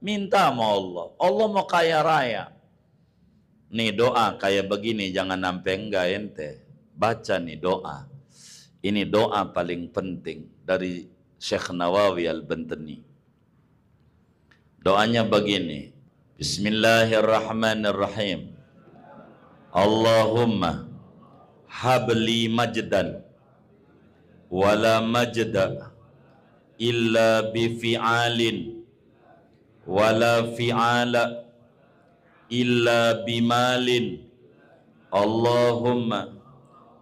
Minta sama Allah. Allah mau kaya raya. Nih doa kayak begini, jangan sampai enggak ente. Baca nih doa. Ini doa paling penting dari Syekh Nawawi Al-Bantani. Doanya begini. Bismillahirrahmanirrahim. Allahumma habli majdan wala majda illa bifi'alin wala fi'ala illa bimalin. Allahumma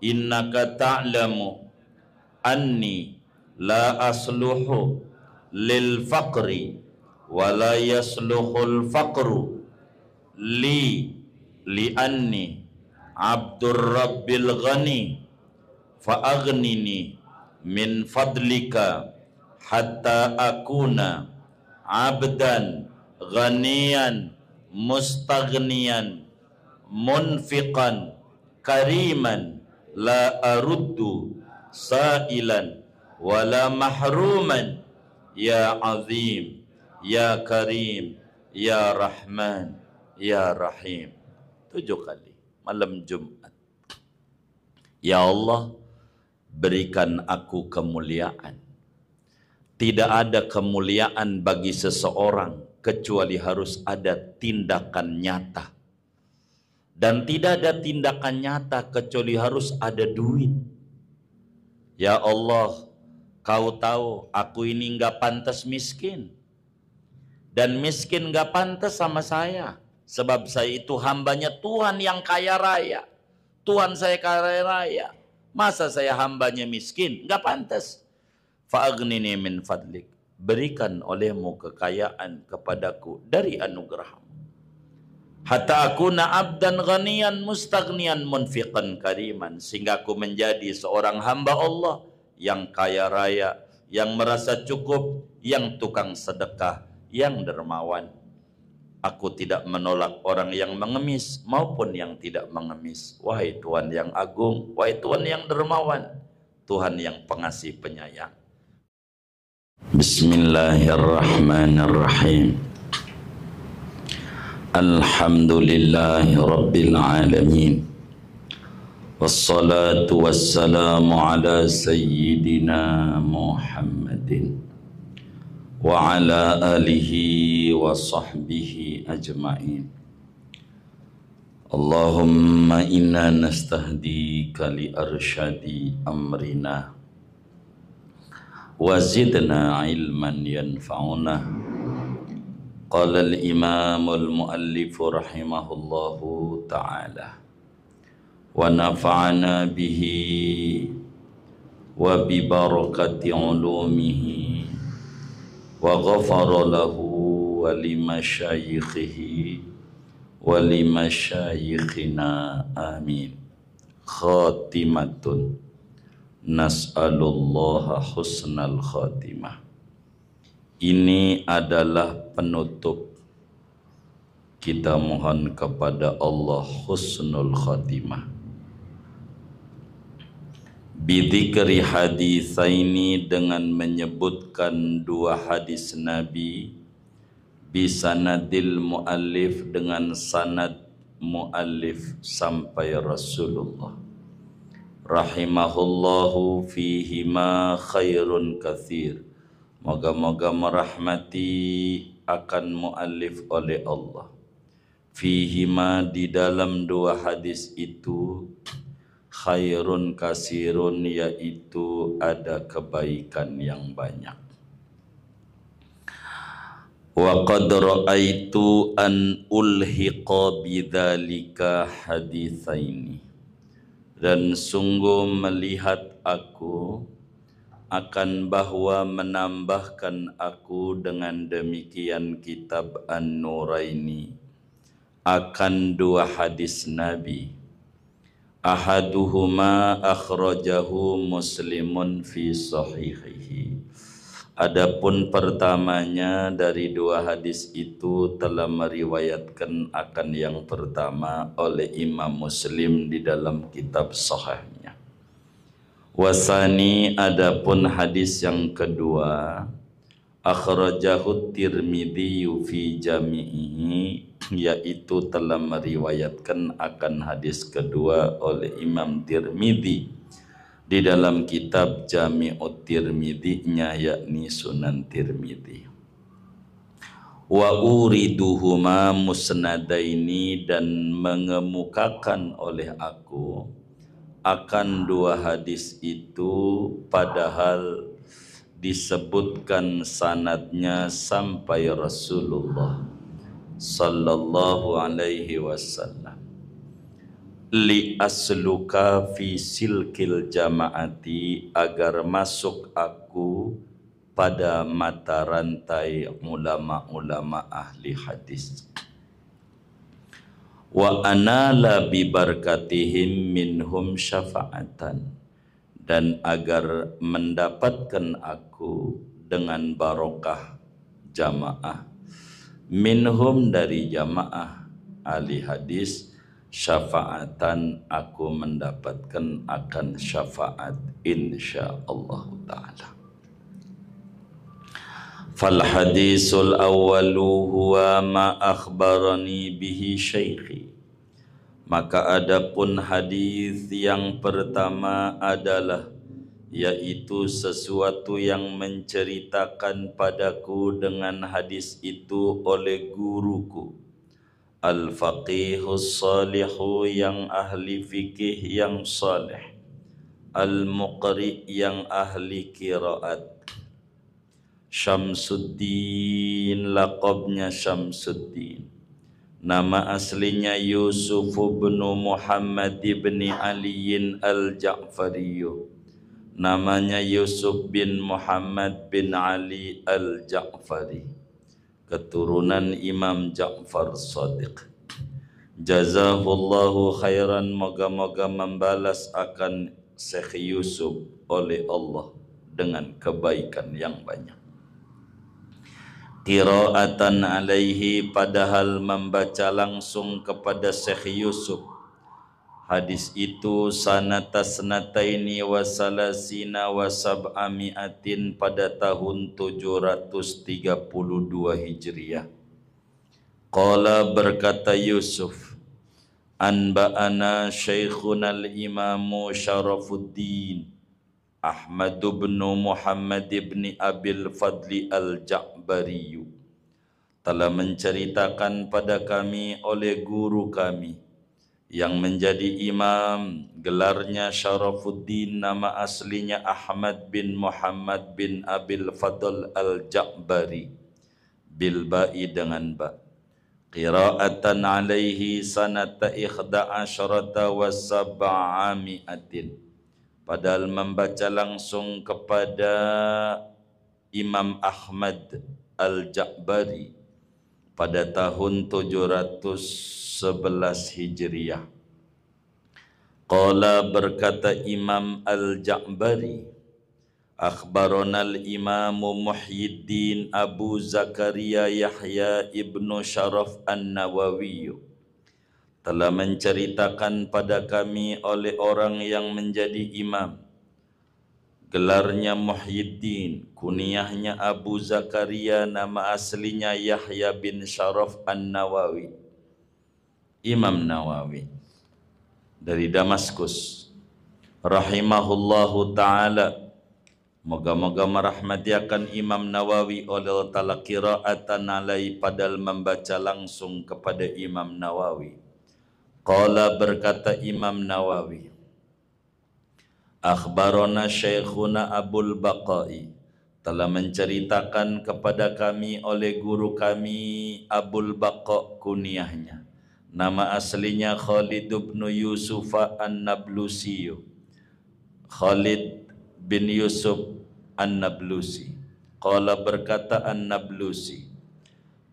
innaka ta'lamu anni la asluhu lil faqri wa la yasluhul faqru li anni abdur rabbil ghani fa aghnini min fadlika hatta akuna abdan ghaniyan mustaghniyan munfiqan kariman la aruddu sa'ilan wala mahruman ya azim ya karim ya rahman ya rahim. 7 kali malam Jumat. Ya Allah, berikan aku kemuliaan. Tidak ada kemuliaan bagi seseorang kecuali harus ada tindakan nyata. Dan tidak ada tindakan nyata kecuali harus ada duit. Ya Allah, kau tahu aku ini nggak pantas miskin. Dan miskin nggak pantas sama saya. Sebab saya itu hambanya Tuhan yang kaya raya. Tuhan saya kaya raya. Masa saya hambanya miskin? Nggak pantas. Fa'aghnini min fadlik. Berikan olehmu kekayaan kepadaku dari anugerahmu. Hatta akuna abdan ghaniyan mustaghniyan munfiqan kariman. Sehingga aku menjadi seorang hamba Allah yang kaya raya, yang merasa cukup, yang tukang sedekah, yang dermawan. Aku tidak menolak orang yang mengemis maupun yang tidak mengemis. Wahai Tuhan yang agung, wahai Tuhan yang dermawan, Tuhan yang pengasih penyayang. Bismillahirrahmanirrahim. Alhamdulillahi rabbil alamin. Wassalatu wassalamu ala sayyidina Muhammadin wa ala alihi wa sahbihi ajma'in. Allahumma inna nastahdika li arsyadi amrina wa zidna ilman yanfa'una. Qala al-imam al-muallif rahimahullahu ta'ala wa nafa'ana bihi wa bi barakati ulumihi wa ghafara lahu wa limasyayikhihi wa limasyayikhina amin. Khatimatun nas'alullaha husnal khatimah. Ini adalah penutup. Kita mohon kepada Allah husnul khatimah. Bidzikri haditsaini, dengan menyebutkan 2 hadis Nabi, bisanadil muallif, dengan sanad muallif sampai Rasulullah. Rahimahullahu fihima khairun katsir. Moga-moga merahmati akan muallif oleh Allah. Fihima, di dalam 2 hadis itu, khairun kasirun, yaitu ada kebaikan yang banyak. Wa qad ra'aitu an ulhiqa bidzalika haditsaini, dan sungguh melihat aku akan bahwa menambahkan aku dengan demikian kitab An-Nuraini akan 2 hadis Nabi. Ahaduhuma akhrajahu Muslimun fi sahihihi. Adapun pertamanya dari 2 hadis itu telah meriwayatkan akan yang pertama oleh Imam Muslim di dalam kitab sahihnya. Wasani, adapun hadis yang kedua, akhrajahu Tirmidzi fi jami'ihi, yaitu telah meriwayatkan akan hadis kedua oleh Imam Tirmidzi di dalam kitab Jami'ut Tirmidzi-nya, yakni Sunan Tirmidzi. Wa uriduhuma musnadaini, dan mengemukakan oleh aku akan dua hadis itu padahal disebutkan sanadnya sampai Rasulullah sallallahu alaihi wasallam. Li asluka fi silkil jamaati, agar masuk aku pada mata rantai ulama-ulama ahli hadis. Wa anala bi barakatihim minhum syafa'atan, dan agar mendapatkan aku dengan barokah jamaah minhum, dari jamaah ahli hadis, syafa'atan, aku mendapatkan akan syafaat insyaallah ta'ala. Fal hadisul awwalu huwa ma akhbarani bihi syaikhi, maka adapun hadis yang pertama adalah, yaitu sesuatu yang menceritakan padaku dengan hadis itu oleh guruku, al-faqihus salihu, yang ahli fikih yang saleh, al-muqri, yang ahli qiraat, Syamsuddin, laqabnya Syamsuddin, nama aslinya Yusuf bin Muhammad bin Ali al-Ja'fari, namanya Yusuf bin Muhammad bin Ali al-Ja'fari, keturunan Imam Ja'far Shadiq. Jazahullahu khairan, moga-moga membalas akan Syekh Yusuf oleh Allah dengan kebaikan yang banyak. Qiraatan alaihi, padahal membaca langsung kepada Syekh Yusuf hadis itu, sanata sanataini wa salasina wa sab'amiatin, pada tahun 732 Hijriah. Qala, berkata Yusuf, anba'ana syekhuna al-imamu Syarafuddin Ahmad bin Muhammad bin Abil Fadli al-Ja'bari, telah menceritakan pada kami oleh guru kami yang menjadi imam, gelarnya Syarafuddin, nama aslinya Ahmad bin Muhammad bin Abil Fadl al-Ja'bari, bil ba'i, dengan ba. Qiraatan alaihi sanata ikhda asyrata wa sab'amiatin, padahal membaca langsung kepada Imam Ahmad al-Ja'bari pada tahun 711 Hijriah. Qala, berkata Imam al-Ja'bari, akhbarana al-imamu Muhyiddin Abu Zakaria Yahya ibnu Syaraf an-Nawawi, telah menceritakan pada kami oleh orang yang menjadi imam, gelarnya Muhyiddin, kunyahnya Abu Zakaria, nama aslinya Yahya bin Syaraf an-Nawawi, Imam Nawawi dari Damaskus, rahimahullahu ta'ala, moga-moga merahmati akan Imam Nawawi oleh Allah Ta'ala, qiraatan alai, padahal membaca langsung kepada Imam Nawawi. Qala, berkata Imam Nawawi, akhbarana syekhuna Abul Baqai, telah menceritakan kepada kami oleh guru kami Abul Baqa, kunyahnya, nama aslinya Khalid bin Yusuf an-Nablusi, Khalid bin Yusuf an-Nablusi. Qala, berkata an-Nablusi,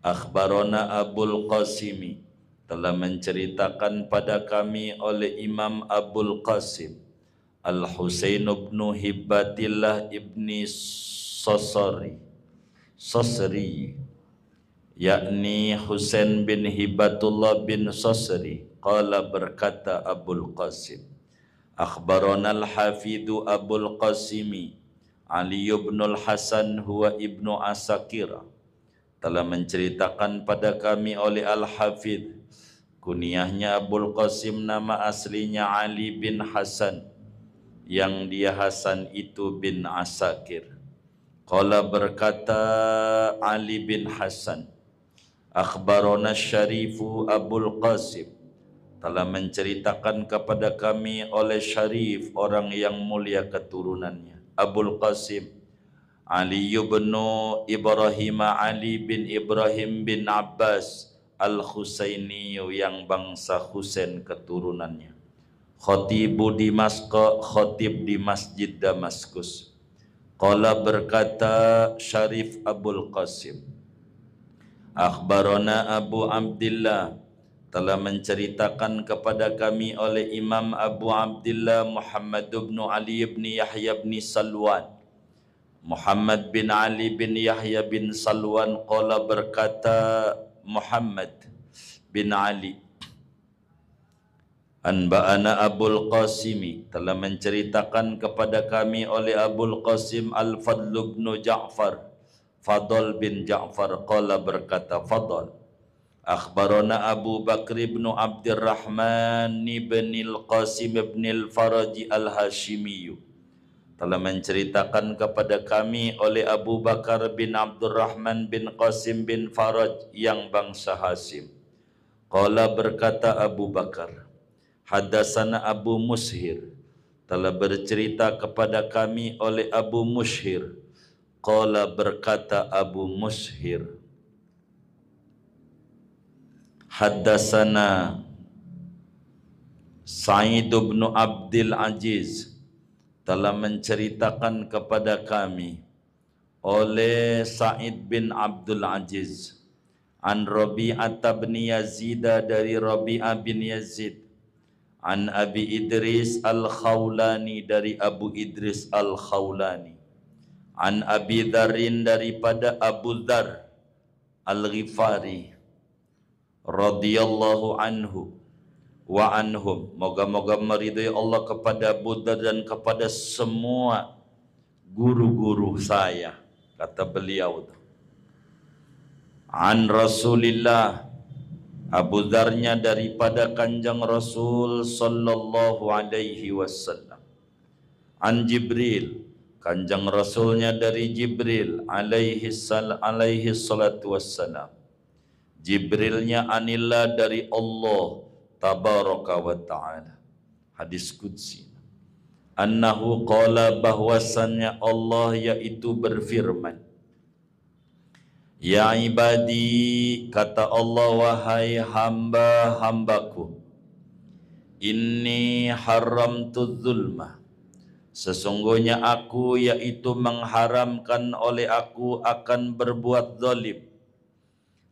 akhbarana Abul Qasimi, telah menceritakan pada kami oleh Imam Abul Qasim Al-Husain bin Hibbatillah ibni Sosri, yakni Husain bin Hibbatullah bin Sosri. Qala, berkata Abul Qasim, akhbarana al-Hafidhu Abul Qasimi Ali ibn al-Hasan huwa ibnu Asakir, telah menceritakan pada kami oleh Al-Hafidh, kunyahnya Abul Qasim, nama aslinya Ali bin Hasan, yang dia Hasan itu bin Asakir. Qala, berkata Ali bin Hasan, akhbarana Syarifu Abul Qasim, telah menceritakan kepada kami oleh Syarif, orang yang mulia keturunannya, Abul Qasim, Ali bin Ibrahim, Ali bin Ibrahim bin Abbas Al-Husaini, yang bangsa Husain keturunannya, khatibu Dimask, khatib di Masjid Damaskus. Qala, berkata Syarif Abul Qasim, akhbarana Abu Abdillah, telah menceritakan kepada kami oleh Imam Abu Abdillah Muhammad bin Ali bin Yahya bin Salwan, Muhammad bin Ali bin Yahya bin Salwan. Qala, berkata Muhammad bin Ali, anba'ana Abul Qasimi, telah menceritakan kepada kami oleh Abul Qasim Al-Fadl bin Ja'far, Fadl bin Ja'far. Qala, berkata Fadl, akhbarana Abu Bakr bin Abdurrahman bin Al-Qasim bin Al-Faraj Al-Hashimi, telah menceritakan kepada kami oleh Abu Bakar bin Abdurrahman bin Qasim bin Faraj, yang bangsa Hasim. Qala, berkata Abu Bakar, hadasana Abu Mushir, telah bercerita kepada kami oleh Abu Mushir. Qala, berkata Abu Mushir, haddasana Sa'id bin Abdul Aziz, telah menceritakan kepada kami oleh Sa'id bin Abdul Aziz, an Rabi'ah bin Yazid, dari Rabi'ah bin Yazid, an Abi Idris Al-Khawlani, dari Abu Idris Al-Khawlani, an Abi Dharin, daripada Abu Dhar Al-Ghifari, radhiyallahu anhu wa anhum, moga-moga meridai Allah kepada Abu Dhar dan kepada semua guru-guru saya, kata beliau. An Rasulillah, Abu Dharnya daripada Kanjeng Rasul sallallahu alaihi wasallam. An Jibril, Kanjeng Rasulnya dari Jibril alaihi salatu wassalam. Jibrilnya anillah, dari Allah tabaraka wa ta'ala. Hadis qudsi, annahu qala, bahwasannya Allah yaitu berfirman, ya ibadi, kata Allah, wahai hamba-hambaku, inni haramtu zulma, sesungguhnya aku yaitu mengharamkan oleh aku akan berbuat zalim,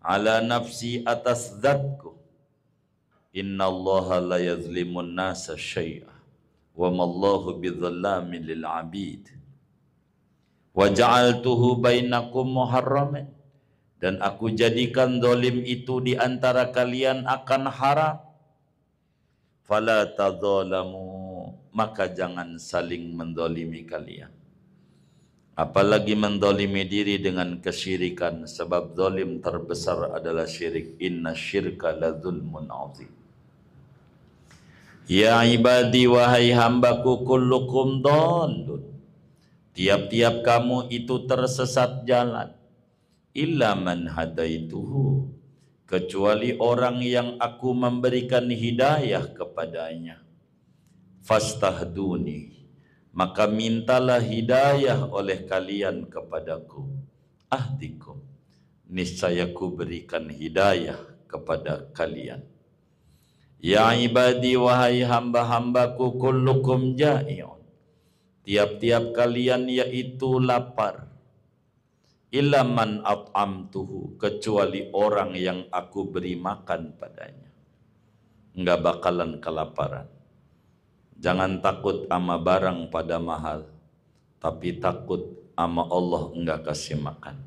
ala nafsi, atas zatku, innallaha la yazlimun nasa syai'a wa mallahu bidzallamin lil abid, wa ja'altuhu bainakum muharraman, dan aku jadikan zalim itu di antara kalian akan haram, fala tadzalamu, maka jangan saling menzalimi kalian, apalagi menzalimi diri dengan kesyirikan, sebab zalim terbesar adalah syirik. Inna syirka la zulmun azim. Ya ibadi, wahai hambaku, kullukum dhalun, tiap-tiap kamu itu tersesat jalan, illa man hadaituhu, kecuali orang yang aku memberikan hidayah kepadanya, fastahduni, maka mintalah hidayah oleh kalian kepadaku, ahdikum, niscaya ku berikan hidayah kepada kalian. Ya ibadi, wahai hamba-hambaku, kullukum ja'i'un, tiap-tiap kalian yaitu lapar, illa man at'amtuhu, kecuali orang yang aku beri makan padanya, enggak bakalan kelaparan. Jangan takut ama barang pada mahal, tapi takut ama Allah enggak kasih makan.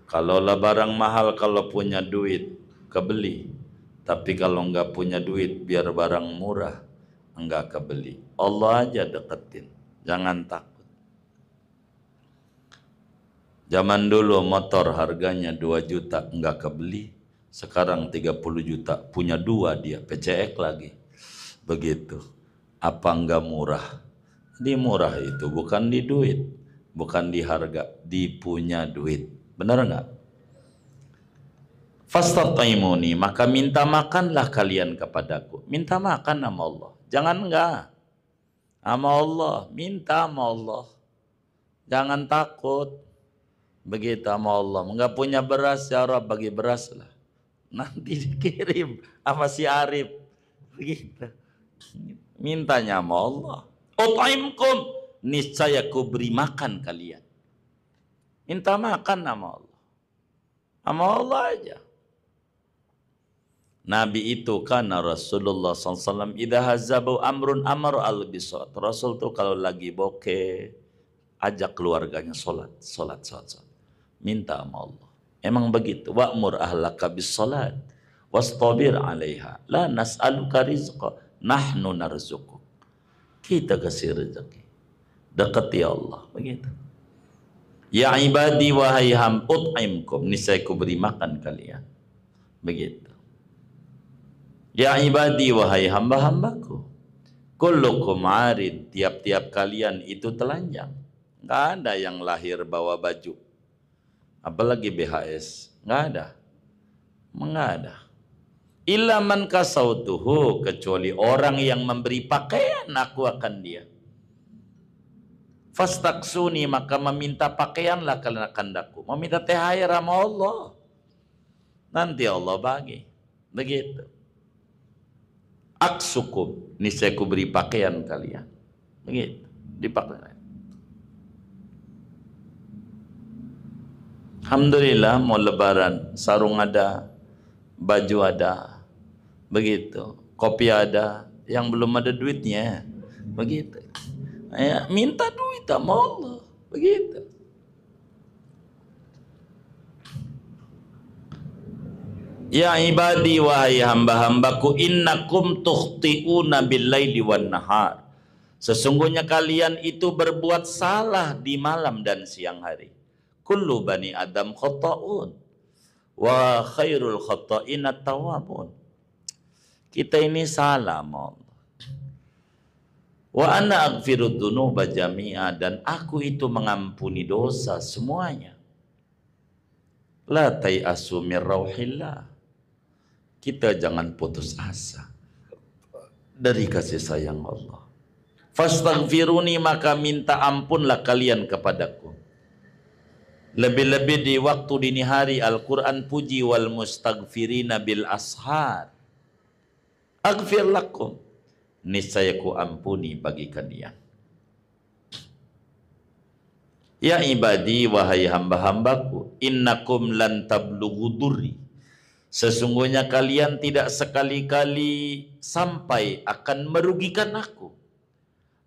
Kalaulah barang mahal, kalau punya duit kebeli, tapi kalau enggak punya duit, biar barang murah, enggak kebeli. Allah aja deketin, jangan takut. Zaman dulu motor harganya 2 juta enggak kebeli. Sekarang 30 juta. Punya 2 dia. PCX lagi. Begitu. Apa enggak murah? Di murah itu bukan di duit. Bukan di harga. Di punya duit. Benar enggak? Fastat'imuni, maka minta makanlah kalian kepadaku. Minta makan sama Allah. Jangan enggak. Sama Allah. Minta sama Allah. Jangan takut. Begitu sama Allah. Enggak punya beras, ya Rabb bagi beras lah. Nanti dikirim sama si Arif. Begitu. Mintanya sama Allah. Ut'imkum, niscaya ku beri makan kalian. Minta makan sama Allah. Sama Allah aja. Nabi itu karena Rasulullah SAW idza hazabu amrun amar al-bisat. Rasul tuh kalau lagi bokeh ajak keluarganya sholat. Minta sama Allah. Emang begitu. Wa'mur ahlaka bis salat wastabir 'alaiha. La nas'aluka rizqa, nahnu narzuquk. Kita kasih rezeki. Dekati Allah, begitu. Ya ibadi wahai ut'imkum, niscaya ku beri makan kalian. Begitu. Ya ibadi wahai hamba-hambaku. Kullukum 'arid, tiap-tiap kalian itu telanjang. Enggak ada yang lahir bawa baju. Apalagi BHS, nggak ada. Illa man kasautuhu, kecuali orang yang memberi pakaian aku akan dia. Fastaksuni, maka meminta pakaianlah kalian akan daku. Meminta THR sama Allah. Nanti Allah bagi. Begitu. Aksukum, niscaya ku beri pakaian kalian. Begitu. Dipakai. Alhamdulillah mau lebaran, sarung ada, baju ada, begitu. Kopi ada, yang belum ada duitnya, begitu. Ya, minta duit sama Allah, begitu. Ya ibadi wahai hamba-hambaku, innakum tukhti'una bil-laili wan nahar. Sesungguhnya kalian itu berbuat salah di malam dan siang hari. Kullu bani Adam khata'un wa khairul khata'ina tawabun. Kita ini salah, Allah. Wa ana aghfiru dzunuba jami'a, dan aku itu mengampuni dosa semuanya. La tai'asu mir rauhillah. Kita jangan putus asa dari kasih sayang Allah. Fastaghfiruni, maka minta ampunlah kalian kepadaku. Lebih-lebih di waktu dini hari Al-Quran puji wal mustaghfirina bil ashar. Aghfir lakum, niscaya ku ampuni bagi kalian. Ya ibadi wahai hamba-hambaku, innakum lan tablughu durri. Sesungguhnya kalian tidak sekali-kali sampai akan merugikan aku.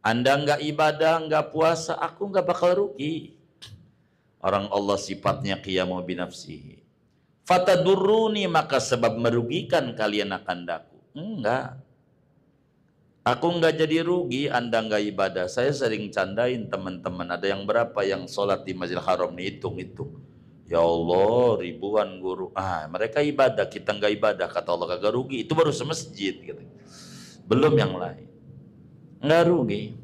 Anda enggak ibadah, enggak puasa, aku enggak bakal rugi. Orang Allah sifatnya qiyamu binafsihi. Fatadurruni, maka sebab merugikan kalian akan daku. Enggak. Aku enggak jadi rugi, Anda enggak ibadah. Saya sering candain teman-teman. Ada yang berapa yang sholat di Masjidil Haram nih, hitung-hitung. Ya Allah, ribuan guru. Mereka ibadah, kita enggak ibadah. Kata Allah kagak rugi. Itu baru semasjid. Gitu. Belum yang lain. Enggak rugi.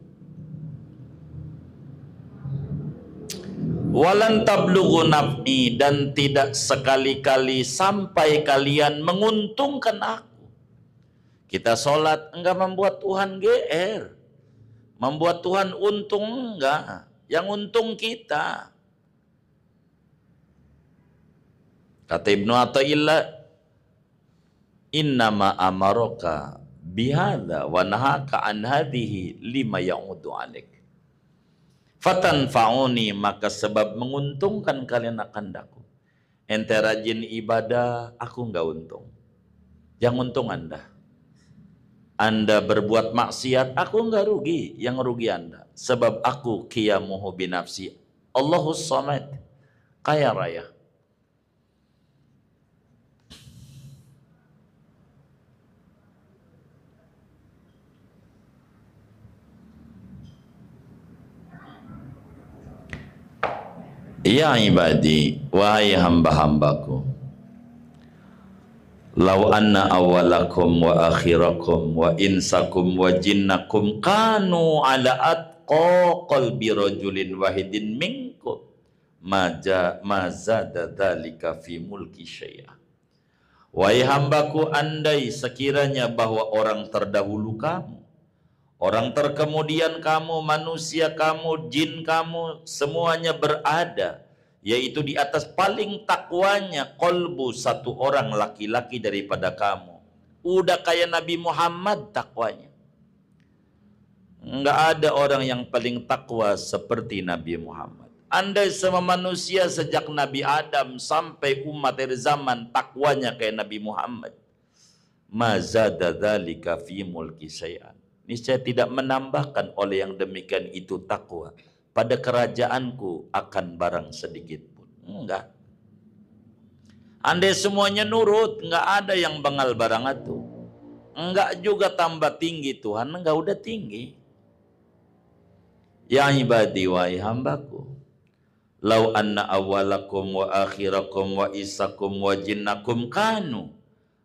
Walan tablughu naf'i, dan tidak sekali-kali sampai kalian menguntungkan aku. Kita sholat enggak membuat Tuhan GR, membuat Tuhan untung enggak, yang untung kita. Kata Ibnu Athaillah, innama amaraka bihadza wa nahaka an hadhihi lima ya'udu alaik. Fatanfa'uni, maka sebab menguntungkan kalian akan daku. Ente rajin ibadah, aku enggak untung. Yang untung Anda. Anda berbuat maksiat, aku enggak rugi. Yang rugi Anda. Sebab aku qiyamuhu binafsi. Allahus samad. Kaya raya. Ya ibadi, wahai hamba-hambaku, lau anna awalakum wa akhirakum wa insakum wa jinnakum kanu ala atqa qalbi rajulin wahidin minkum mazada dzalika fi mulki syai'a. Wahai hambaku, andai sekiranya bahwa orang terdahulu kamu, orang terkemudian kamu, manusia kamu, jin kamu, semuanya berada, yaitu di atas paling takwanya kolbu satu orang laki-laki daripada kamu. Udah kayak Nabi Muhammad takwanya. Enggak ada orang yang paling takwa seperti Nabi Muhammad. Andai semua manusia sejak Nabi Adam sampai umat akhir zaman takwanya kayak Nabi Muhammad, mazada dzalika fi mulki syai'an. Niscaya tidak menambahkan oleh yang demikian itu takwa pada kerajaanku akan barang sedikit pun. Enggak. Andai semuanya nurut, enggak ada yang bengal barang itu. Enggak juga tambah tinggi Tuhan, enggak udah tinggi. Ya ibadi wahai hambaku, lau anna awalakum wa akhirakum wa isakum wa jinnakum kanu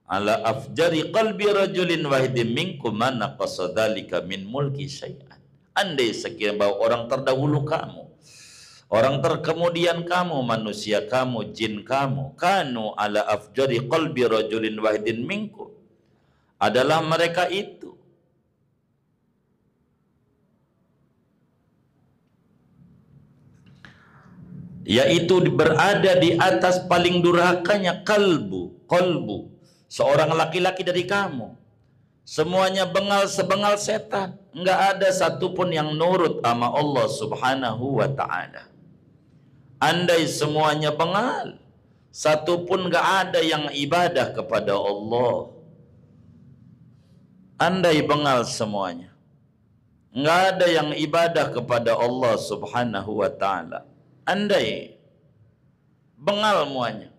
ala afjari qalbi rajulin wahidin minkum mana qasadalika min mulki syai'an. Andai sekiranya bahwa orang terdahulu kamu, orang terkemudian kamu, manusia kamu, jin kamu, kanu ala afjari qalbi rajulin wahidin minkum, adalah mereka itu yaitu berada di atas paling durhakanya kolbu seorang laki-laki dari kamu, semuanya bengal sebengal setan, enggak ada satupun yang nurut sama Allah subhanahu wa ta'ala. Andai semuanya bengal, satupun enggak ada yang ibadah kepada Allah. Andai bengal semuanya, enggak ada yang ibadah kepada Allah subhanahu wa ta'ala. Andai bengal muanya,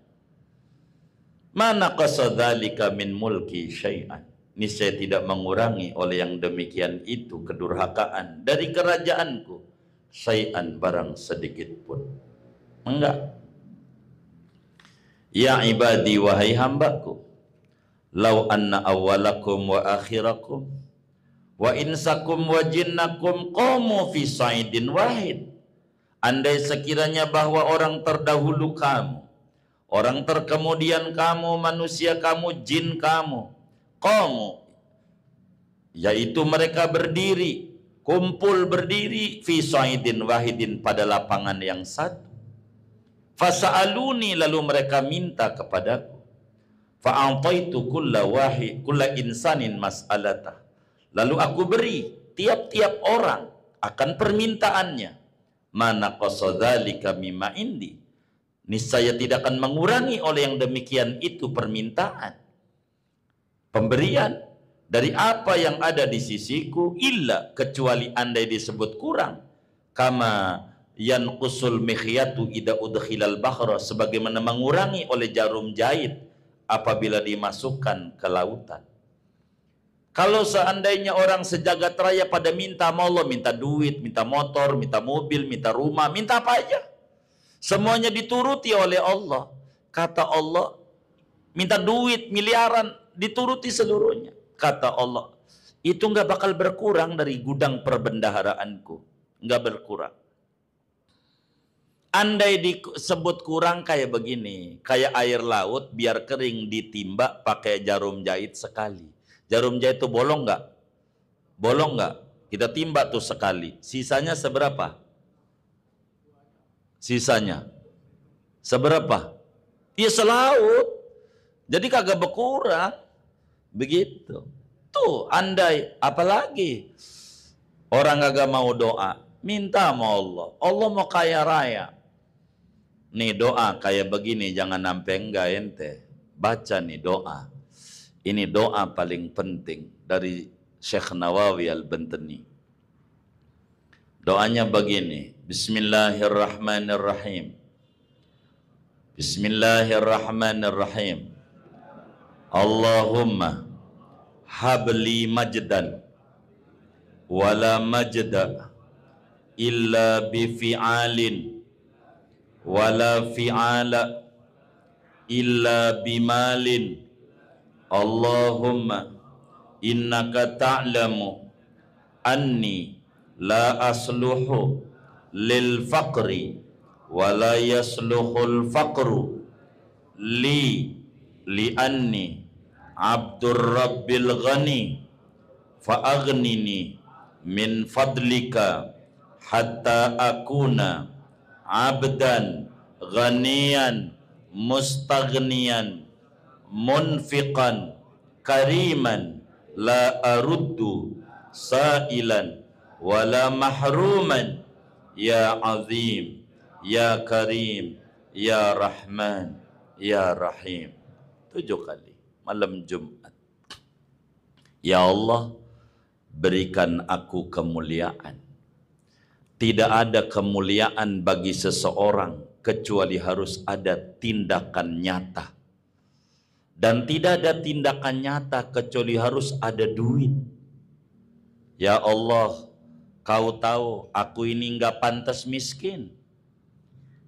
mana qasadzalika min mulki syai'an, niscaya tidak mengurangi oleh yang demikian itu kedurhakaan dari kerajaanku syai'an barang sedikit pun. Enggak. Ya ibadi wahai hambaku, lau anna awalakum wa akhirakum wa insakum wa jinnakum qamu fi sa'idin wahid. Andai sekiranya bahwa orang terdahulu kamu, orang terkemudian kamu, manusia kamu, jin kamu, yaitu mereka berdiri, kumpul berdiri, fi sa'idin wahidin, pada lapangan yang satu. Fasa'aluni, lalu mereka minta kepadaku. Fa'antaitu kulla insanin mas'alatah. Lalu aku beri tiap-tiap orang akan permintaannya. Mana qasadzalika mimma indi, niscaya tidak akan mengurangi oleh yang demikian itu permintaan, pemberian dari apa yang ada di sisiku, illa, kecuali andai disebut kurang, kama yanqusul mikhyatu ida udkhilal bahra, sebagaimana mengurangi oleh jarum jahit apabila dimasukkan ke lautan. Kalau seandainya orang sejagat raya pada minta sama Allah, minta duit, minta motor, minta mobil, minta rumah, minta apa aja, semuanya dituruti oleh Allah. Kata Allah, minta duit miliaran, dituruti seluruhnya. Kata Allah, itu nggak bakal berkurang dari gudang perbendaharaanku, nggak berkurang. Andai disebut kurang kayak begini, kayak air laut biar kering ditimba pakai jarum jahit sekali. Jarum jahit itu bolong nggak? Bolong nggak? Kita timba tuh sekali. Sisanya seberapa? Sisanya seberapa? Ya selaut. Jadi kagak berkurang. Begitu. Tuh andai, apalagi orang kagak mau doa, minta sama Allah. Allah mau kaya raya. Nih doa kayak begini, jangan sampai enggak ente. Baca nih doa. Ini doa paling penting dari Syekh Nawawi Al-Bantani. Doanya begini, Bismillahirrahmanirrahim. Bismillahirrahmanirrahim. Allahumma habli majdan wala majda illa bifi'alin wala fi'ala illa bimalin. Allahumma innaka ta'lamu anni la asluhu lil faqri wala yasluhul faqru li anni abdur rabbil ghani fa aghnini min fadlika hatta akuna abdan ghaniyan mustaghniyan munfiqan kariman la aruddu sa'ilan wala mahruman ya azim ya karim ya rahman ya rahim. 7 kali malam Jumat. Ya Allah, berikan aku kemuliaan. Tidak ada kemuliaan bagi seseorang kecuali harus ada tindakan nyata. Dan tidak ada tindakan nyata kecuali harus ada duit. Ya Allah, kau tahu aku ini nggak pantas miskin.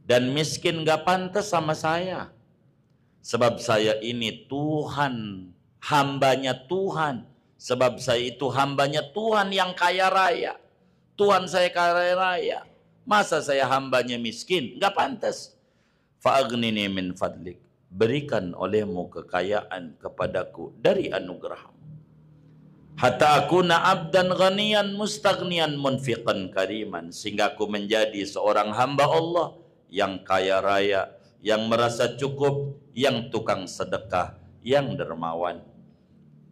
Dan miskin nggak pantas sama saya. Sebab saya ini Tuhan, hambanya Tuhan. Sebab saya itu hambanya Tuhan yang kaya raya. Tuhan saya kaya raya. Masa saya hambanya miskin? Nggak pantas. Fa'aghnini min fadlik. Berikan olehmu kekayaan kepadaku dari anugerahmu. Hatta akuna abdan ghaniyan mustaghniyan munfiqan kariman. Sehingga aku menjadi seorang hamba Allah yang kaya raya, yang merasa cukup, yang tukang sedekah, yang dermawan.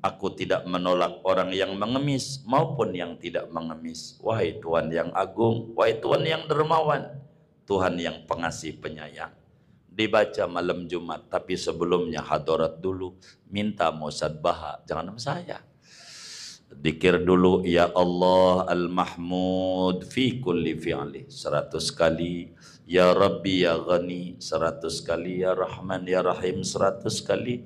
Aku tidak menolak orang yang mengemis maupun yang tidak mengemis. Wahai Tuhan yang agung, wahai Tuhan yang dermawan, Tuhan yang pengasih penyayang. Dibaca malam Jumat, tapi sebelumnya hadarat dulu, minta musabbaha, jangan sama saya. Dikir dulu, ya Allah al-mahmud fi kulli fi'li 100 kali, ya Rabbi ya Ghani 100 kali, ya Rahman ya Rahim 100 kali.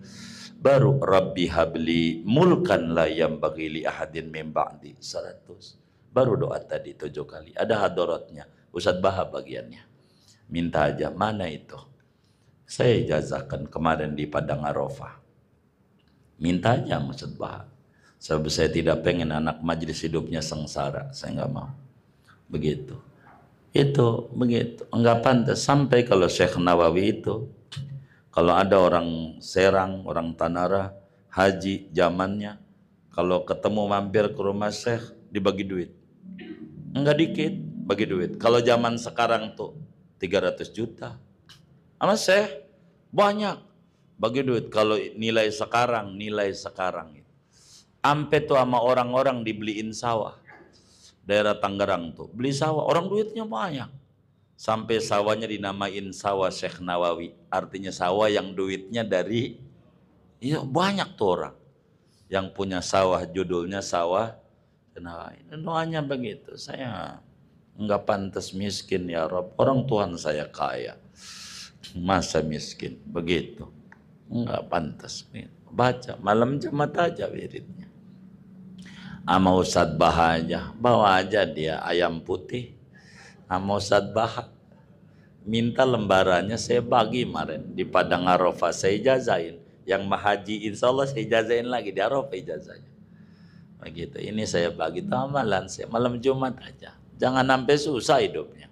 Baru Rabbi habli mulkan la yambaghi li ahadin min ba'di 100. Baru doa tadi 7 kali. Ada hadaratnya. Ustaz Baha bagiannya. Minta aja, mana itu? Saya jazakan kemarin di Padang Arafah. Minta aja Ustaz Baha. Sebab saya tidak pengen anak majelis hidupnya sengsara. Saya nggak mau. Begitu. Itu begitu. Enggak pantas. Sampai kalau Syekh Nawawi itu, kalau ada orang Serang, orang Tanara, haji zamannya, kalau ketemu mampir ke rumah Syekh, dibagi duit. Enggak dikit, bagi duit. Kalau zaman sekarang tuh 300 juta. Sama Syekh banyak bagi duit. Kalau nilai sekarang itu. Ampe tuh sama orang-orang dibeliin sawah. Daerah Tangerang tuh, beli sawah, orang duitnya banyak. Sampai sawahnya dinamain sawah Syekh Nawawi. Artinya sawah yang duitnya dari, ya banyak tuh orang. Yang punya sawah, judulnya sawah Nawawi. Doanya begitu, saya enggak pantas miskin ya Rabb. Orang Tuhan saya kaya. Masa miskin, begitu. Enggak pantas. Baca, malam Jumat aja wiridnya. Sama Ustadz Baha aja, bawa aja dia ayam putih. Sama Ustadz Baha, minta lembarannya saya bagi kemarin di Padang Arafah, saya ijazahin. Yang mahaji insya Allah saya ijazahin lagi di Arafah ijazahnya. Begitu, ini saya bagi itu amalan saya, malam Jumat aja. Jangan sampai susah hidupnya.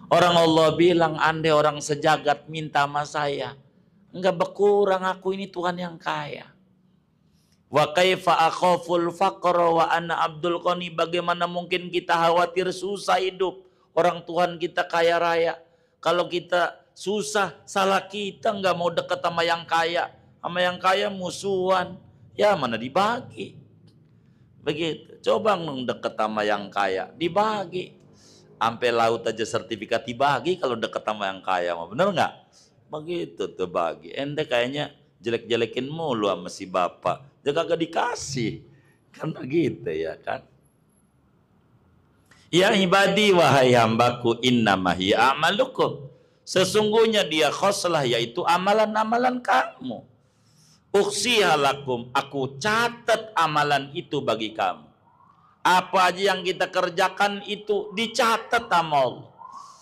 Orang Allah bilang, andai orang sejagat minta sama saya, enggak berkurang, aku ini Tuhan yang kaya. Wa kaifa akhaful faqra wa ana abdul ghani. Bagaimana mungkin kita khawatir susah hidup, orang Tuhan kita kaya raya. Kalau kita susah, salah kita, nggak mau dekat sama yang kaya. Sama yang kaya musuhan, ya mana dibagi. Begitu, coba dekat sama yang kaya, dibagi. Sampai laut aja sertifikat dibagi kalau dekat sama yang kaya, bener nggak? Begitu tuh bagi. Ente kayaknya jelek-jelekin mulu sama si bapak, dia kagak dikasih, kan begitu ya kan? Ya ibadi wahai hambaku, innama hiya amalukum. Sesungguhnya dia khoslah, yaitu amalan-amalan kamu. Ukhsiha lakum, aku catat amalan itu bagi kamu. Apa aja yang kita kerjakan itu dicatat sama Allah.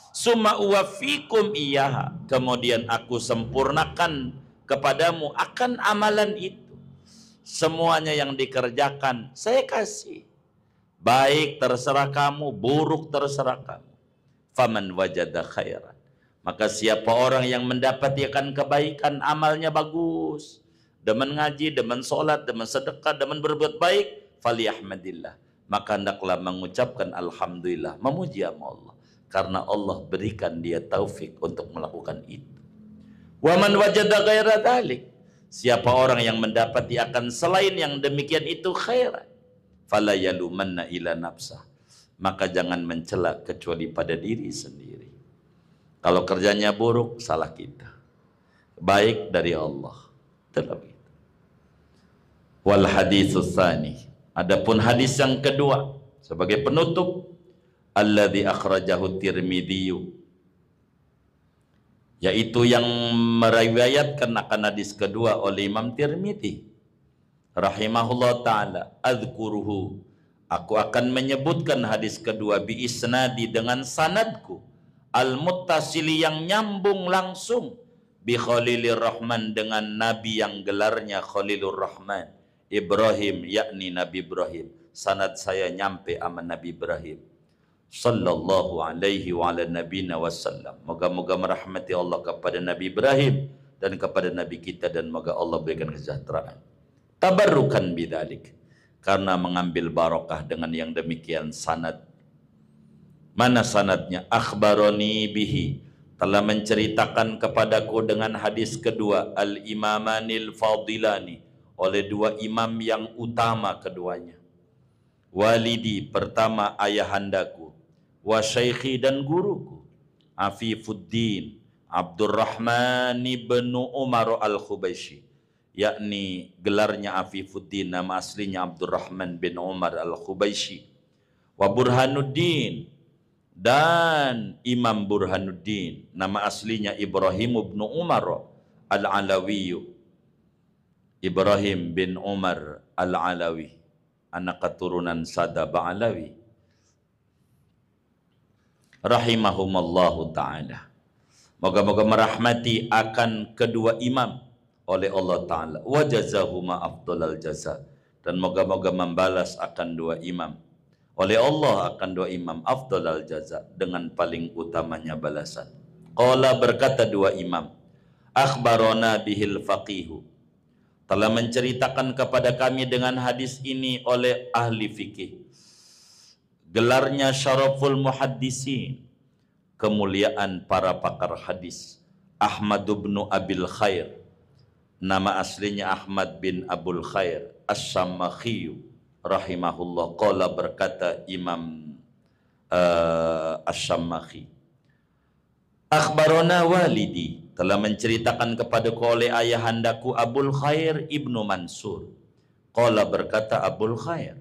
Summa uwaffikum iyaha, kemudian aku sempurnakan kepadamu akan amalan itu. Semuanya yang dikerjakan saya kasih. Baik terserah kamu, buruk terserah kamu. Faman wajada khairan, maka siapa orang yang mendapati akan kebaikan, amalnya bagus, demen ngaji, demen sholat, demen sedekah, demen berbuat baik, faliyahmadillah, maka hendaklah mengucapkan alhamdulillah, memuji Allah, karena Allah berikan dia taufik untuk melakukan itu. Wa man wajada ghaira dzalik, siapa orang yang mendapati akan selain yang demikian itu khairan, fala yalumanna ila nafsah, maka jangan mencela kecuali pada diri sendiri. Kalau kerjanya buruk, salah kita. Baik dari Allah. Tetap itu. Wal haditsus tsani, adapun hadis yang kedua sebagai penutup, alladzi akhrajahu Tirmidzi, yaitu yang meriwayatkan akan hadis kedua oleh Imam Tirmidzi rahimahullah taala. Adzkuruhu, aku akan menyebutkan hadis kedua bi isnadi dengan sanadku al-muttasili yang nyambung langsung bi Khalilur Rahman dengan nabi yang gelarnya Khalilur Rahman Ibrahim, yakni Nabi Ibrahim. Sanad saya nyampe sama Nabi Ibrahim sallallahu alaihi wa ala nabiyina wasallam. Moga-moga merahmati Allah kepada Nabi Ibrahim dan kepada Nabi kita, dan moga Allah berikan kesejahteraan. Tabarrukan bidzalik, karena mengambil barokah dengan yang demikian sanad. Mana sanadnya? Akhbaroni bihi, telah menceritakan kepadaku dengan hadis kedua, al-imamanil fadilani, oleh dua imam yang utama keduanya. Walidi, pertama ayahandaku, wa syaikhi, dan guruku, Afifuddin Abdurrahman ibn Umar al-Khubayshi, yakni gelarnya Afifuddin, nama aslinya Abdurrahman bin Umar al-Khubayshi. Wa Burhanuddin, dan Imam Burhanuddin, nama aslinya Ibrahim bin Umar al-Alawi, Ibrahim bin Umar al-Alawi, anak keturunan Sada Ba'alawi rahimahumallahu ta'ala. Moga-moga merahmati akan kedua imam oleh Allah Ta'ala. Wa jazahuma afdalal jaza, dan moga-moga membalas akan dua imam oleh Allah, akan dua imam afdalal jaza, dengan paling utamanya balasan. Qala, berkata dua imam, akhbarona bihil faqihu, telah menceritakan kepada kami dengan hadis ini oleh ahli fikih, gelarnya Syaraful Muhaddisin, kemuliaan para pakar hadis, Ahmad bin Abil Khair, nama aslinya Ahmad bin Abul Khair Asy-Syammakhi rahimahullah. Qala, berkata Imam Asy-Syammakhi, akhbarona walidi, telah menceritakan kepadaku oleh ayahandaku Abul Khair ibnu Mansur. Qala, berkata Abul Khair,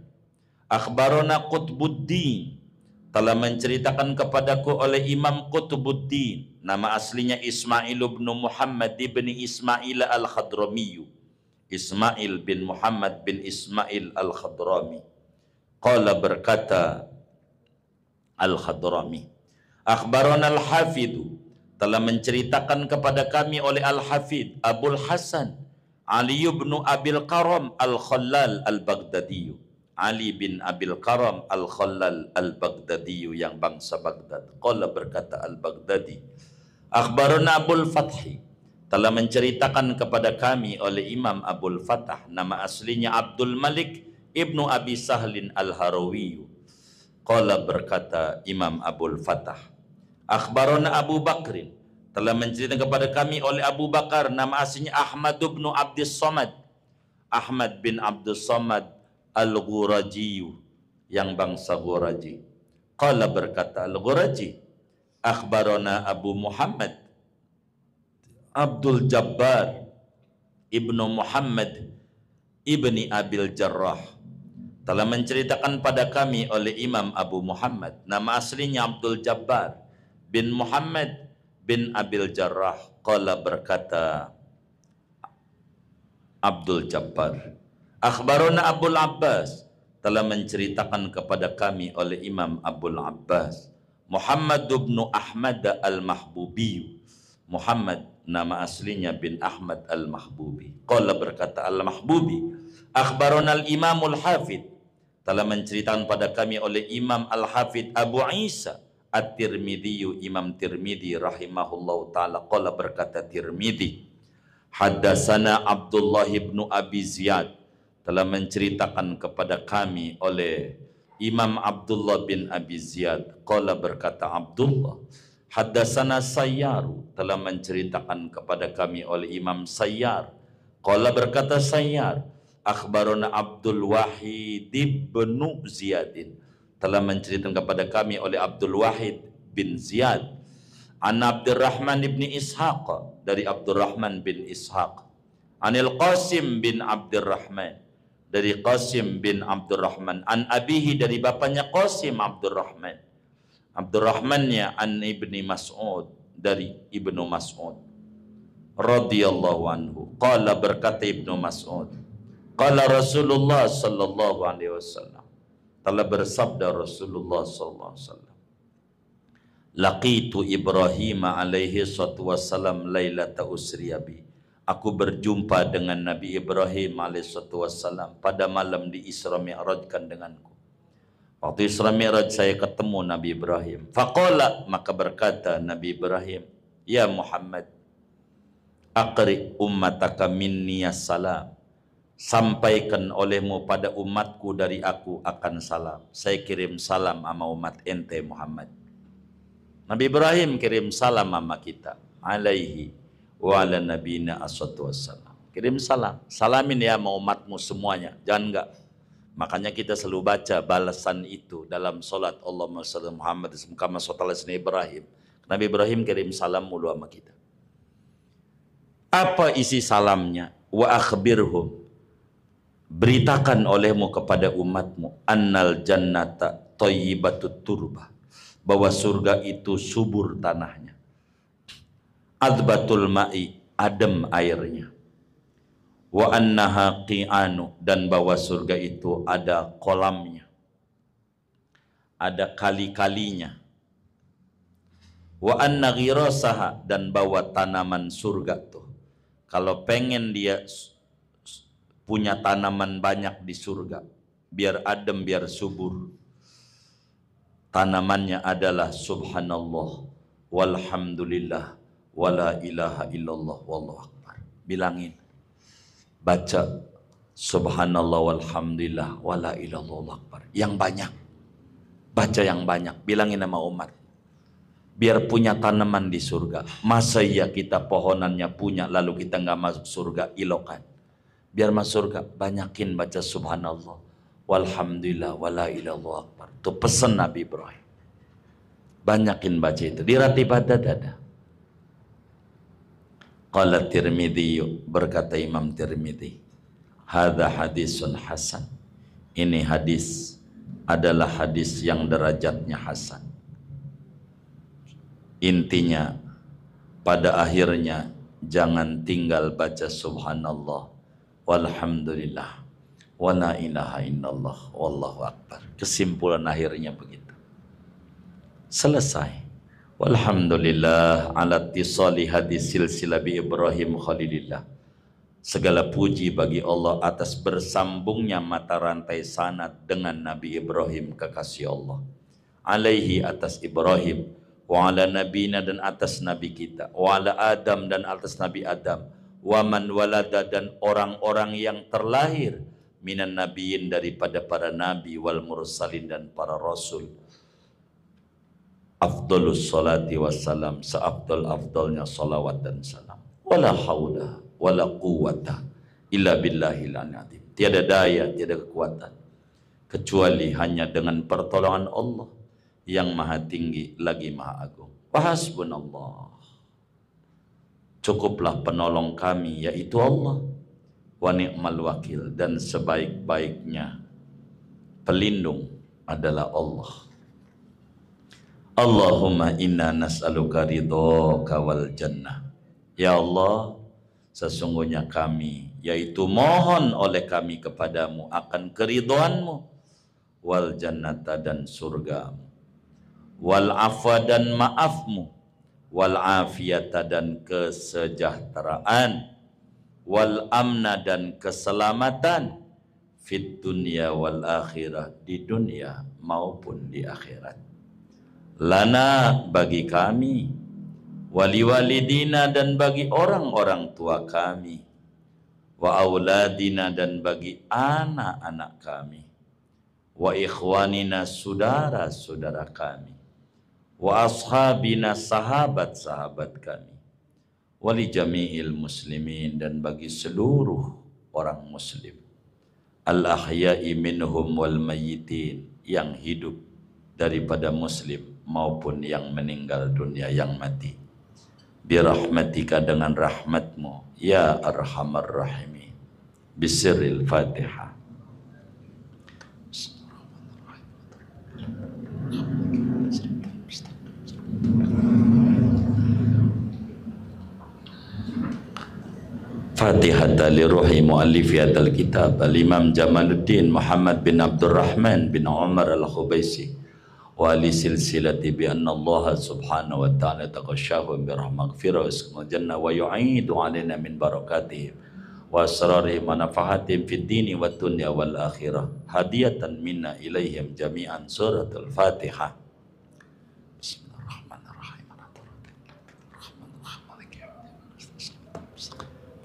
akhbarona Qutbuddin, telah menceritakan kepadaku oleh Imam Qutbuddin, nama aslinya Ismail bin Muhammad bin Ismail al-Khadrami, Ismail bin Muhammad bin Ismail al-Khadrami. Qala, berkata al-Khadrami, akhbarana al-Hafidhu, telah menceritakan kepada kami oleh Al-Hafidh Abul Hasan Ali bin Abil Karam Al-Khallal Al-Baghdadi, Ali bin Abil Karam Al-Khallal Al-Baghdadi, yang bangsa Baghdad. Qala, berkata Al-Baghdadi, akhbarana Abul Fathi, telah menceritakan kepada kami oleh Imam Abul Fathah, nama aslinya Abdul Malik ibnu Abi Sahlin Al-Harawi. Qala, berkata Imam Abul Fathah, akhbarana Abu Bakrin, telah menceritakan kepada kami oleh Abu Bakar, nama aslinya Ahmad bin Abdus Samad, Ahmad bin Abdus Samad Al-Ghuraji, yang bangsa Ghuraji. Qala, berkata Al-Ghuraji, akhbarana Abu Muhammad Abdul Jabbar ibnu Muhammad ibni Abil Jarrah, telah menceritakan pada kami oleh Imam Abu Muhammad, nama aslinya Abdul Jabbar bin Muhammad bin Abil Jarrah. Qala, berkata Abdul Jabbar, akhbarana Abul Abbas, telah menceritakan kepada kami oleh Imam Abul Abbas Muhammad bin Ahmad al-Mahbubi. Muhammad nama aslinya bin Ahmad al-Mahbubi. Qala berkata al-Mahbubi, akhbarana al-Imam al-Hafidh, telah menceritakan pada kami oleh Imam al-Hafidh Abu Isa At-Tirmidzi, Imam Tirmidzi rahimahullahu taala. Qala berkata Tirmidzi, haddatsana Abdullah bin Abi Ziyad, telah menceritakan kepada kami oleh Imam Abdullah bin Abi Ziyad. Qala berkata Abdullah, haddatsana Sayyaru, telah menceritakan kepada kami oleh Imam Sayyar. Qala berkata Sayyar, akhbarana Abdul Wahid bin Ziyadin, telah menceritakan kepada kami oleh Abdul Wahid bin Ziyad. An Abdurrahman bin Ishaq, dari Abdurrahman bin Ishaq. Anil Qasim bin Abdurrahman, dari Qasim bin Abdurrahman. An abihi, dari bapaknya Qasim Abdurrahman. Abdurrahmannya an Ibni Mas'ud, dari Ibnu Mas'ud radhiyallahu anhu. Qala berkata Ibnu Mas'ud, qala Rasulullah sallallahu alaihi wasallam, telah bersabda Rasulullah sallallahu alaihi wasallam, laqitu Ibrahim alaihi wassalam lailata usriya bi, aku berjumpa dengan Nabi Ibrahim alaihi wassalam pada malam di Isra Mi'rajkan denganku. Waktu Isra Mi'raj saya ketemu Nabi Ibrahim. Faqala, maka berkata Nabi Ibrahim, ya Muhammad, aqri ummataka minni assalam, sampaikan olehmu pada umatku dari aku akan salam. Saya kirim salam sama umat ente Muhammad. Nabi Ibrahim kirim salam sama kita. Alaihi wa ala nabina assalatu wassalam. Kirim salam. Salamin ya sama umatmu semuanya. Jangan enggak. Makanya kita selalu baca balasan itu dalam solat. Allahumma salli Muhammad kama shallallata Ibrahim. Nabi Ibrahim kirim salam mulu sama kita. Apa isi salamnya? Wa akhbirhum, beritakan olehmu kepada umatmu, annal jannata thayyibatut turbah, bahwa surga itu subur tanahnya, adbatul ma'i, adem airnya, wa annaha qi'anu, dan bahwa surga itu ada kolamnya, ada kali-kalinya, wa anna ghirasaha, dan bahwa tanaman surga tuh kalau pengen dia punya tanaman banyak di surga, biar adem, biar subur, tanamannya adalah subhanallah walhamdulillah wala ilaha illallah wallahu akbar. Bilangin, baca subhanallah walhamdulillah wala ilaha illallah akbar yang banyak, baca yang banyak, bilangin sama umat biar punya tanaman di surga. Masa ya kita pohonannya punya lalu kita nggak masuk surga? Ilokan. Biar masuk surga, banyakin baca subhanallah walhamdulillah wala ilaha akbar. Itu pesan Nabi Ibrahim. Banyakin baca itu. Dirati pada dada. Qala Tirmidzi, berkata Imam Tirmidzi, hadza hadisun hasan. Ini hadis adalah hadis yang derajatnya hasan. Intinya, pada akhirnya jangan tinggal baca subhanallah walhamdulillah wala ilaha illallah wallahu akbar. Kesimpulan akhirnya begitu. Selesai. Walhamdulillah ala tisali hadis silsilah bi Ibrahim Khalilillah. Segala puji bagi Allah atas bersambungnya mata rantai sanad dengan Nabi Ibrahim kekasih Allah. Alaihi, atas Ibrahim, wa ala nabina, dan atas nabi kita, wa ala Adam, dan atas Nabi Adam, wa man walada, dan orang-orang yang terlahir, minan nabiyin, daripada para nabi, wal mursalin, dan para rasul. Afdalus salati wassalam, seafdal-afdalnya salawat dan salam. Wala hawla wala quwwata illa billahil azim. Tiada daya, tiada kekuatan kecuali hanya dengan pertolongan Allah yang maha tinggi lagi maha agung. Wahasbunallah, cukuplah penolong kami yaitu Allah, wa ni'mal wakil, dan sebaik-baiknya pelindung adalah Allah. Allahumma inna nas'aluka ridhaka wal jannah. Ya Allah, sesungguhnya kami, yaitu mohon oleh kami kepadamu akan keridhoanmu, wal jannata, dan surgamu. wal afwa dan maafmu, wal afiyata dan kesejahteraan, wal amna dan keselamatan, fit dunya wal akhirah, di dunia maupun di akhirat. Lana bagi kami, wali walidina dan bagi orang-orang tua kami, wa auladina dan bagi anak-anak kami, wa ikhwanina saudara-saudara kami, wa ashabina sahabat-sahabat kami, wali jami'il muslimin dan bagi seluruh orang muslim, al ahya'i minhum wal mayyitin, yang hidup daripada muslim maupun yang meninggal dunia, yang mati. Birahmatika, dengan rahmatmu, ya arhamar rahimin. Bisiril Fatihah. Fatihata li ruhi muallifi hadzal kitab al-Imam Jamaluddin Muhammad bin Abdurrahman bin Umar al-Khubaisi wa li silsilati bi anna Allah subhanahu wa ta'ala taqashahu bi rahmaghfirah wa ismul jannah wa yu'idu alaina min barakatihim wa asrarihim wa nafahatihim fid dini wad dunya wal akhirah hadiyatan minna ilaihim jami'an. Suratul Fatihah.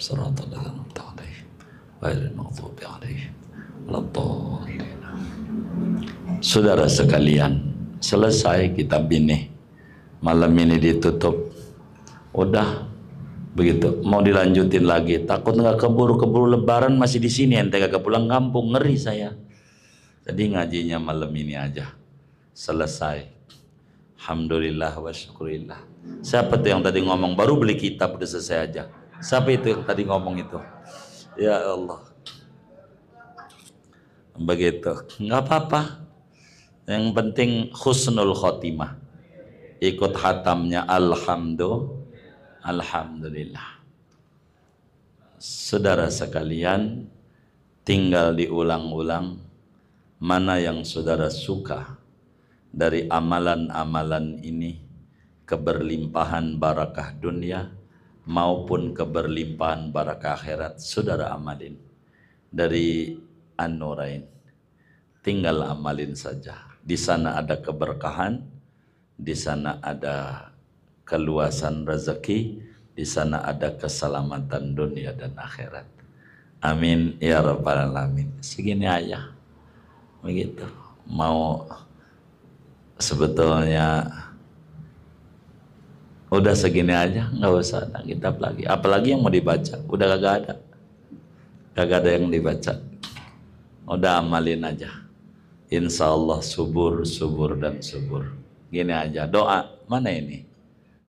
Siratal ladzina an'amta 'alaihim ghairil maghdubi 'alaihim waladdallin. Saudara sekalian, selesai kitab ini. Malam ini ditutup. Udah begitu. Mau dilanjutin lagi. Takut nggak keburu lebaran masih di sini, ente kagak pulang kampung, ngeri saya. Jadi ngajinya malam ini aja. Selesai. Alhamdulillah wa syukurillah. Siapa tuh yang tadi ngomong baru beli kitab udah selesai aja? Siapa itu yang tadi ngomong itu? Ya Allah. Begitu. Nggak apa-apa. Yang penting husnul khotimah. Ikut hatamnya alhamdulillah. Saudara sekalian, tinggal diulang-ulang mana yang saudara suka dari amalan-amalan ini, keberlimpahan barakah dunia maupun keberlimpahan barakah akhirat, saudara amalin dari An-Nurain. Tinggal amalin saja. Di sana ada keberkahan, di sana ada keluasan rezeki, di sana ada keselamatan dunia dan akhirat. Amin ya rabbal alamin. Segini aja. Begitu. Mau sebetulnya udah segini aja, nggak usah ada kitab lagi. Apalagi yang mau dibaca, udah kagak ada yang dibaca. Udah amalin aja. Insya Allah subur dan subur. Gini aja, doa mana ini?